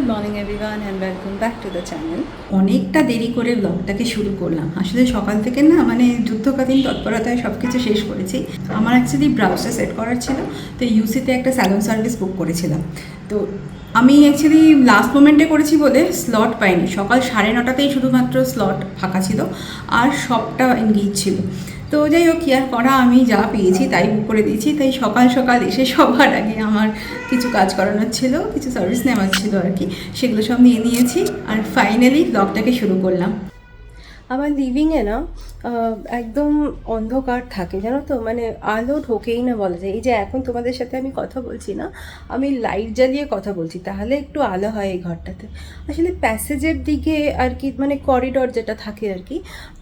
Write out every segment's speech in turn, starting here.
Good morning everyone and welcome back to the channel. অনেকটা দেরি করে ব্লগটাকে শুরু করলাম। আসলে সকাল থেকে না মানে যুদ্ধকালীন তৎপরতায় সব কিছু শেষ করেছি। আমার অ্যাকচুয়ালি ব্রাউজটা সেট করার ছিল, তো ইউসিতে একটা স্যালন সার্ভিস বুক করেছিলাম। তো আমি অ্যাকচুয়ালি লাস্ট মোমেন্টে করেছি বলে স্লট পাইনি। সকাল 9:30তেই শুধুমাত্র স্লট ফাঁকা ছিল, আর সবটা এনগেজ ছিল। তো যাই হোক, কি আর করা, আমি যা পেয়েছি তাই বুক করে দিয়েছি। তাই সকাল সকাল এসে সবার আগে আমার কিছু কাজ করানোর ছিল, কিছু সার্ভিস নেওয়ার ছিল আর কি, সেগুলো সব নিয়ে নিয়েছি। আর ফাইনালি ব্লগটাকে শুরু করলাম। আমার লিভিংয়ে না একদম অন্ধকার থাকে, জানো তো, মানে আলো ঢোকেই না বলা যায়। এই যে এখন তোমাদের সাথে আমি কথা বলছি না, আমি লাইট জ্বালিয়ে কথা বলছি, তাহলে একটু আলো হয় এই ঘরটাতে। আসলে প্যাসেজের দিকে আর কি, মানে করিডোর যেটা থাকে আর কি,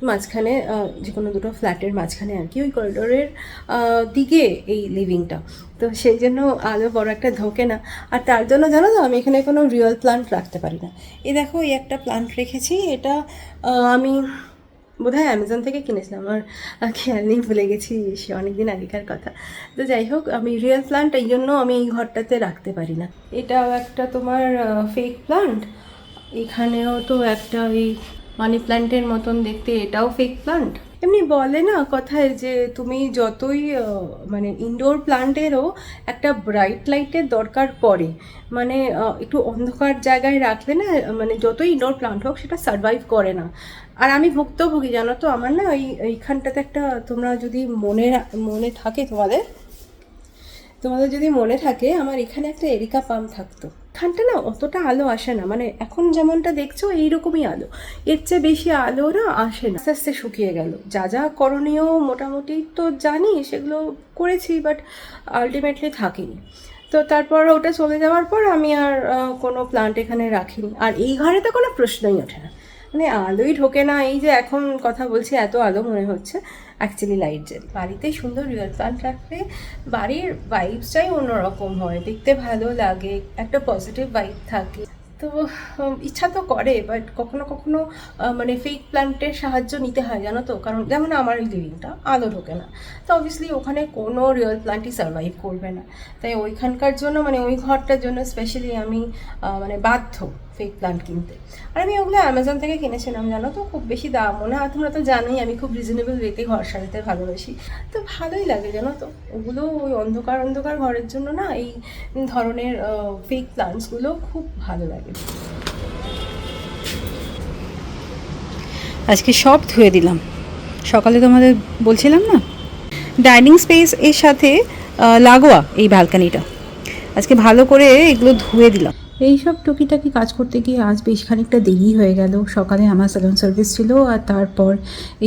মাঝখানে যে কোনো দুটো ফ্ল্যাটের মাঝখানে আর কি, ওই করিডোরের দিকে এই লিভিংটা, তো সেই জন্য আলো বড় একটা ঢোকে না। আর তার জন্য জানো তো, আমি এখানে কোনো রিয়েল প্লান্ট রাখতে পারি না। এই দেখো, এই একটা প্লান্ট রেখেছি, এটা আমি বোধহয় অ্যামাজন থেকে কিনেছিলাম, আমার খেয়াল নেই, ভুলে গেছি, সে অনেকদিন আগেকার কথা। তো যাই হোক, আমি রিয়েল প্লান্ট এই জন্য আমি এই ঘরটাতে রাখতে পারি না। এটাও একটা তোমার ফেক প্লান্ট, এখানেও তো একটা এই মানি প্ল্যান্টের মতন দেখতে, এটাও ফেক প্লান্ট। এমনি বলে না কথায় যে তুমি যতই মানে ইনডোর প্লান্টেরও একটা ব্রাইট লাইটের দরকার পড়ে, মানে একটু অন্ধকার জায়গায় রাখলে না, মানে যতই ইনডোর প্লান্ট হোক সেটা সারভাইভ করে না। আর আমি ভুক্তভোগী, জানো তো, আমার না এইখানটাতে একটা, তোমরা যদি মনে থাকে তোমাদের যদি মনে থাকে, আমার এখানে একটা এরিকা পাম থাকতো। এখানটা না অতটা আলো আসে না, মানে এখন যেমনটা দেখছো এইরকমই আলো, এর চেয়ে বেশি আলো না আসে না। আস্তে আস্তে শুকিয়ে গেল। যা যা করণীয় মোটামুটি তো জানি, সেগুলো করেছি, বাট আলটিমেটলি থাকেনি। তো তারপর ওটা চলে যাওয়ার পর আমি আর কোনো প্লান্ট এখানে রাখিনি। আর এই ঘরে তো কোনো প্রশ্নই ওঠে না, মানে আলোই ঢোকে না। এই যে এখন কথা বলছি, এত আলো মনে হচ্ছে অ্যাকচুয়ালি লাইট জ্বালি। বাড়িতে সুন্দর রিয়েল প্লান্ট রাখলে বাড়ির ভাইবসটাই অন্যরকম হয়, দেখতে ভালো লাগে, একটা পজিটিভ ভাইব থাকে। তো ইচ্ছা তো করে, বাট কখনো কখনো মানে ফেক প্ল্যান্টের সাহায্য নিতে হয়, জানো তো। কারণ যেমন আমার এই লিভিংটা আলো ঢোকে না, তো অবভিয়াসলি ওখানে কোনো রিয়েল প্ল্যান্টই সার্ভাইভ করবে না। তাই ওইখানকার জন্য, মানে ওই ঘরটার জন্য স্পেশালি আমি মানে বাধ্য ফেক প্ল্যান্ট কিনতে। আর আমি ওগুলো অ্যামাজন থেকে কিনেছিলাম, জানো তো, খুব বেশি দামও না। আর তোমরা তো জানোই আমি খুব রিজনেবল রেটে ঘর সাজাতে ভালোবাসি, তো ভালোই লাগে, জানো তো। ওগুলো ওই অন্ধকার অন্ধকার ঘরের জন্য না, এই ধরনের ফেক প্লান্টসগুলো খুব ভালো লাগে। আজকে সব ধুয়ে দিলাম, সকালে তোমাদের বলছিলাম না, ডাইনিং স্পেস এর সাথে লাগোয়া এই ব্যালকানিটা, আজকে ভালো করে এগুলো ধুয়ে দিলাম। এইসব টুকিটাকি কাজ করতে গিয়ে আজ বেশ খানিকটা দেরি হয়ে গেল। সকালে আমার স্যালন সার্ভিস ছিল, আর তারপর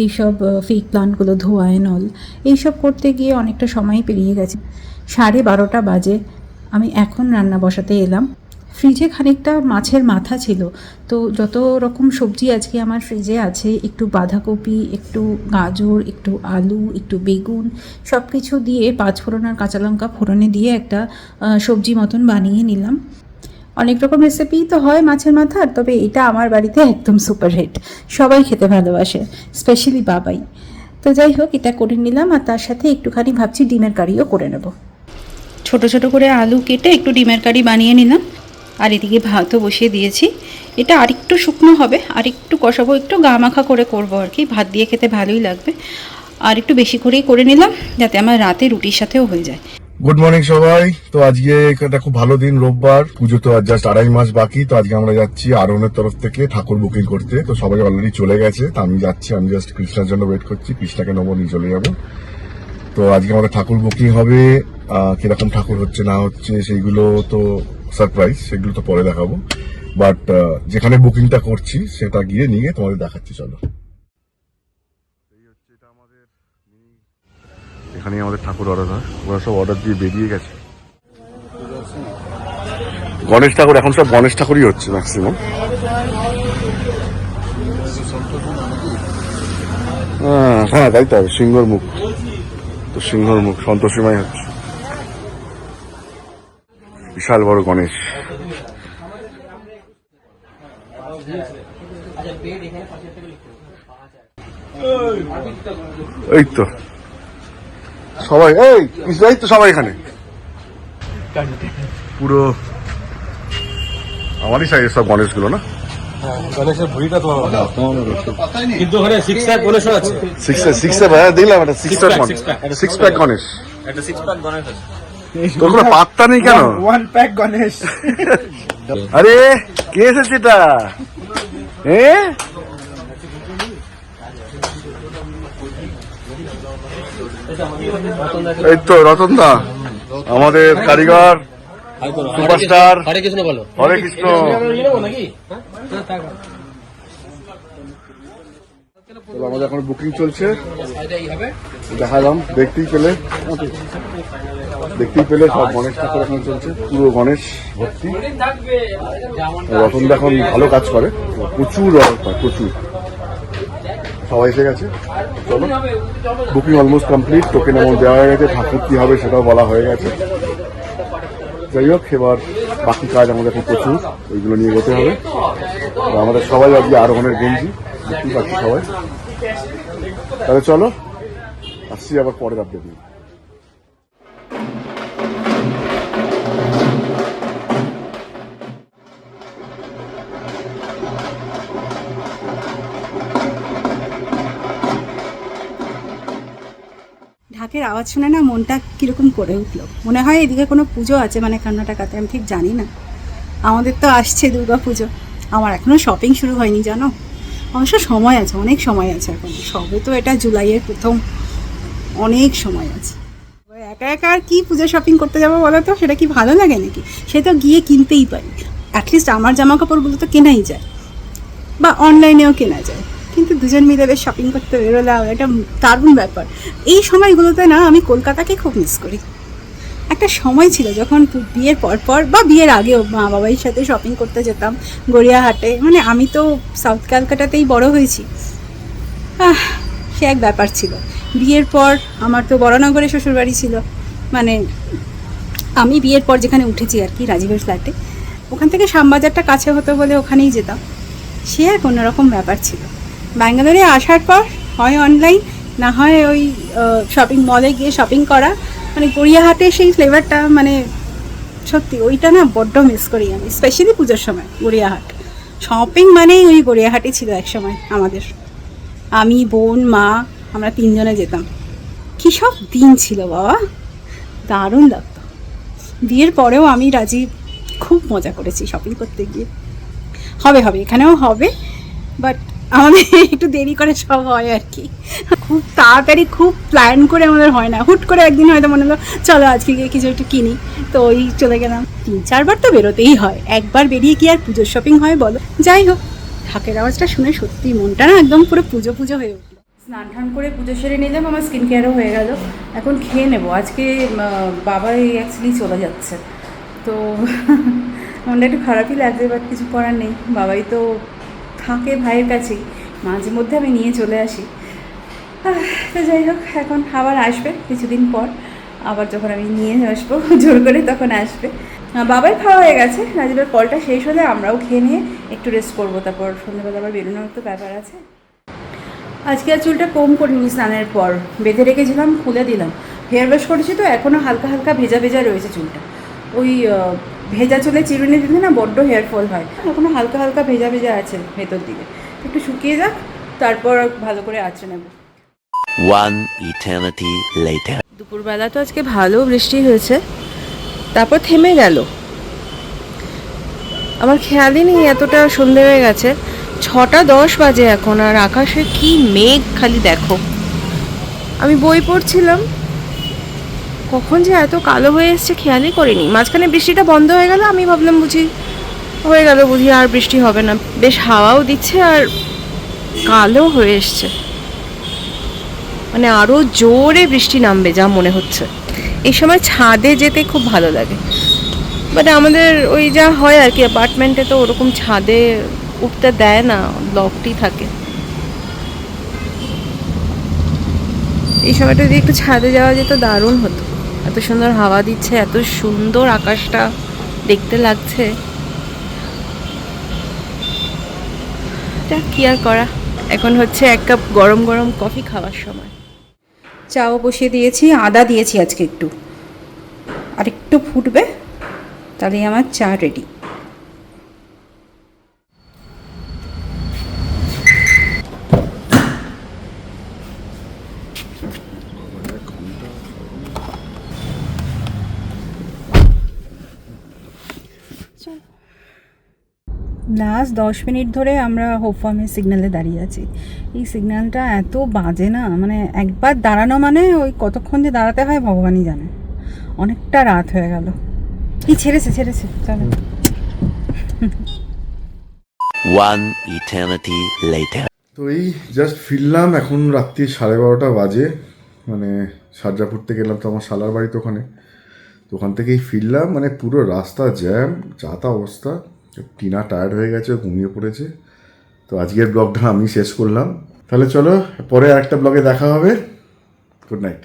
এইসব ফেক প্লান্টগুলো ধোয়া নল এইসব করতে গিয়ে অনেকটা সময় পেরিয়ে গেছে। 12:30 বাজে আমি এখন রান্না বসাতে এলাম। ফ্রিজে খানিকটা মাছের মাথা ছিল, তো যত রকম সবজি আজকে আমার ফ্রিজে আছে, একটু বাঁধাকপি, একটু গাজর, একটু আলু, একটু বেগুন, সব কিছু দিয়ে 5 ফোড়ন আর কাঁচা লঙ্কা ফোড়নে দিয়ে একটা সবজি মতন বানিয়ে নিলাম। অনেক রকম রেসিপি তো হয় মাছের মাথার, তবে এটা আমার বাড়িতে একদম সুপার হিট, সবাই খেতে ভালোবাসে, স্পেশালি বাবাই। তো যাই হোক, এটা করে নিলাম, আর তার সাথে একটুখানি ভাবছি ডিমের কারিও করে নেব। ছোট ছোট করে আলু কেটে একটু ডিমের কারি বানিয়ে নিলাম, আর এদিকে ভাতও বসিয়ে দিয়েছি। এটা আরেকটু শুকনো হবে, আর একটু কষাবো, একটু গা মাখা করে করবো আর কি, ভাত দিয়ে খেতে ভালোই লাগবে। আর একটু বেশি করেই করে নিলাম, যাতে আমার রাতে রুটির সাথেও হয়ে যায়। গুড মর্নিং সবাই। তো আজকে একটা খুব ভালো দিন, রোববার, পুজো তো আর জাস্ট 2.5 মাস বাকি। তো আজকে আমরা যাচ্ছি আরোহণের তরফ থেকে ঠাকুর বুকিং করতে। তো সবাই অলরেডি চলে গেছে, তো আমি যাচ্ছি, আমি জাস্ট কৃষ্ণার জন্য ওয়েট করছি, কৃষ্ণাকে নেবো, নিয়ে চলে যাবো। তো আজকে আমাদের ঠাকুর বুকিং হবে, কিরকম ঠাকুর হচ্ছে না হচ্ছে সেইগুলো তো সারপ্রাইজ, সেগুলো তো পরে দেখাবো। বাট যেখানে বুকিংটা করছি সেটা গিয়ে নিয়ে তোমাদের দেখাচ্ছি, চলো। এখানেই আমাদের ঠাকুর অর্ডার হয়, ওরা সব অর্ডার দিয়ে বেরিয়ে গেছে। গণেশ ঠাকুর, এখন সব গণেশ ঠাকুরই হচ্ছে ম্যাক্সিমাম। হ্যাঁ তাই তো, সিংহর মুখ, তো সিংহর মুখ সন্তোষীমাই হচ্ছে, বিশাল বড় গণেশ। এই তো সবাই, এই তো সবাই এখানে পুরো আমারই সাইজ সব গণেশগুলো না? গণেশের ভুঁড়িটা তোমার কিন্তু ওখানে সিক্স প্যাক গণেশও আছে। সিক্স দিলাম একটা সিক্স প্যাক গণেশ। একটা সিক্স প্যাক গণেশ আছে। তোর কোনো পাত্তা নেই কেন? One pack Ganesh. আরে কে এসেছে এটা? এই তো রতন দা, আমাদের কারিগর সুপারস্টার। হরে কৃষ্ণ বলো। হরে কৃষ্ণ। আমাদের এখন বুকিং চলছে, দেখালাম, দেখতেই পেলে সব গণেশ ঠাকুর এখন চলছে, পুরো গণেশ ভর্তি। রতন দা এখন ভালো কাজ করে, প্রচুর অর্ডার পায়, প্রচুর। সবাই এসে গেছে, চলো booking almost complete, token amount দেওয়া হয়ে গেছে, ঠাকুর কি হবে সেটাও বলা হয়ে গেছে। যাই হোক, এবার বাকি কাজ আমাদের এখন প্রচুর, ওইগুলো নিয়ে যেতে হবে। আমাদের সবাই আজকে আরোহণের গেঞ্জি দেখতেই পাচ্ছি সবাই। তাহলে চলো, আসছি আবার পরের আপডেট নিয়ে। ঢাকের আওয়াজ শুনে না মনটা কীরকম করে উঠলো, মনে হয় এদিকে কোনো পুজো আছে, মানে কর্ণাটকাতে, আমি ঠিক জানি না। আমাদের তো আসছে দুর্গা পুজো, আমার এখনও শপিং শুরু হয়নি জানো। অবশ্য সময় আছে, অনেক সময় আছে, এখন সবে তো এটা জুলাইয়ের প্রথম, অনেক সময় আছে। একা একা আর কি পুজো শপিং করতে যাবো বলো তো, সেটা কি ভালো লাগে নাকি? সে তো গিয়ে কিনতেই পারি, অ্যাটলিস্ট আমার জামা কাপড়গুলো তো কেনাই যায়, বা অনলাইনেও কেনা যায়, কিন্তু দুজন মিলে বেশ শপিং করতে বেরোলাম, এটা দারুণ ব্যাপার। এই সময়গুলোতে না আমি কলকাতাকে খুব মিস করি। একটা সময় ছিল যখন বিয়ের পর বা বিয়ের আগেও মা বাবার সাথে শপিং করতে যেতাম গড়িয়াহাটে, মানে আমি তো সাউথ ক্যালকাটাতেই বড় হয়েছি, সে এক ব্যাপার ছিল। বিয়ের পর আমার তো বড়নগরে শ্বশুরবাড়ি ছিল, মানে আমি বিয়ের পর যেখানে উঠেছি আর কি, রাজীবের ফ্ল্যাটে, ওখান থেকে শ্যামবাজারটা কাছে হতো বলে ওখানেই যেতাম, সে এক অন্যরকম ব্যাপার ছিল। ব্যাঙ্গালোরে আসার পর হয় অনলাইন, না হয় ওই শপিং মলে গিয়ে শপিং করা, মানে গড়িয়াহাটে সেই ফ্লেভারটা, মানে সত্যি ওইটা না বড্ড মিস করি আমি, স্পেশালি পুজোর সময়। গড়িয়াহাট শপিং মানেই ওই গড়িয়াহাটই ছিল এক সময় আমাদের, আমি, বোন, মা, আমরা তিনজনে যেতাম। কী সব দিন ছিল বাবা, দারুণ লাগতো। বিয়ের পরেও আমি রাজীব খুব মজা করেছি শপিং করতে গিয়ে। হবে এখানেও হবে, বাট আমাদের একটু দেরি করে সব হয় আর কি, খুব তাড়াতাড়ি খুব প্ল্যান করে আমাদের হয় না। হুট করে একদিন হয়তো মনে হলো চলো আজকে গিয়ে কিছু একটু কিনি, তো ওই চলে গেলাম। 3-4 বার তো বেরোতেই হয়, একবার বেরিয়ে কি আর পুজোর শপিং হয় বলো? যাই হোক, ঢাকের আওয়াজটা শুনে সত্যি মনটা না একদম পুরো পুজো হয়ে উঠলো। স্নান টান করে পুজো সেরে নিলাম, আমার স্কিন কেয়ারও হয়ে গেল, এখন খেয়ে নেবো। আজকে বাবাই অ্যাকচুয়ালি চলে যাচ্ছে, তো মনটা একটু খারাপই লাগছে, বাট কিছু করার নেই। বাবাই তো থাকে ভাইয়ের কাছেই, মাঝে মধ্যে আমি নিয়ে চলে আসি। তো যাই হোক, এখন আবার আসবে কিছুদিন পর, আবার যখন আমি নিয়ে আসবো জোর করে তখন আসবে। বাবাই খাওয়া হয়ে গেছে, রাজীবের কলটা শেষ হলে আমরাও খেয়ে নিয়ে একটু রেস্ট করবো, তারপর সন্ধ্যেবেলা আবার বেরোনোর তো ব্যাপার আছে। আজকে আর চুলটা কম করিনি, স্নানের পর বেঁধে রেখেছিলাম, খুলে দিলাম, হেয়ার ওয়াশ করেছি তো এখনও হালকা হালকা ভেজা রয়েছে চুলটা। ওই ভেজা চুলে চিরুনি দিলে না বড্ড হেয়ার ফল হয়, এখনও হালকা হালকা ভেজা আছে ভেতর দিকে, একটু শুকিয়ে যাক তারপর ভালো করে আঁচড়ে নেব। One eternity later. দুপুরবেলা তো আজকে ভালো বৃষ্টি হয়েছে, তারপর থেমে গেল, আমার খেয়ালই নেই এতটা সন্ধে হয়ে গেছে। 6:10 বাজে এখন, আর আকাশে কি মেঘ খালি দেখো। আমি বই পড়ছিলাম, কখন যে এত কালো হয়ে এসছে খেয়ালই করিনি। মাঝখানে বৃষ্টিটা বন্ধ হয়ে গেল, আমি ভাবলাম বুঝি হয়ে গেল, বুঝি আর বৃষ্টি হবে না। বেশ হাওয়াও দিচ্ছে আর কালো হয়ে এসছে, মানে আরও জোরে বৃষ্টি নামবে যা মনে হচ্ছে। এই সময় ছাদে যেতে খুব ভালো লাগে, বাট আমাদের ওই যা হয় আর কি, অ্যাপার্টমেন্টে তো ওরকম ছাদে উঠতে দেয় না, লকটি থাকে। এই সময়টা যদি একটু ছাদে যাওয়া যেত দারুণ হতো, এত সুন্দর হাওয়া দিচ্ছে, এত সুন্দর আকাশটা দেখতে লাগছে। কি আর করা, এখন হচ্ছে 1 কাপ গরম কফি খাওয়ার সময়। চাও বসিয়ে দিয়েছি, আদা দিয়েছি আজকে একটু, আর একটু ফুটবে তাহলে আমার চা রেডি। লাস্ট 10 মিনিট ধরে আমরা হোপ ফার্মের সিগন্যালে দাঁড়িয়ে আছি। এই সিগন্যালটা এত বাজে না, মানে একবার দাঁড়ানো মানে ওই কতক্ষণ যে দাঁড়াতে হয় ভগবানই জানে। অনেকটা রাত হয়ে গেল। এই ছেড়েছে চলো। One eternity later. তো এই জাস্ট ফিরলাম, এখন রাত্রি 12:30 বাজে, মানে সারজাপুর থেকে এলাম তো আমার শালার বাড়ি তো ওখানে, তো ওখান থেকেই ফিরলাম, মানে পুরো রাস্তা জ্যাম, যা তা অবস্থা। টিনা টায়ার্ড হয়ে গেছে, ঘুমিয়ে পড়েছে। তো আজকের ব্লগটা আমি শেষ করলাম, তাহলে চলো পরে আরেকটা ব্লগে দেখা হবে। Good night.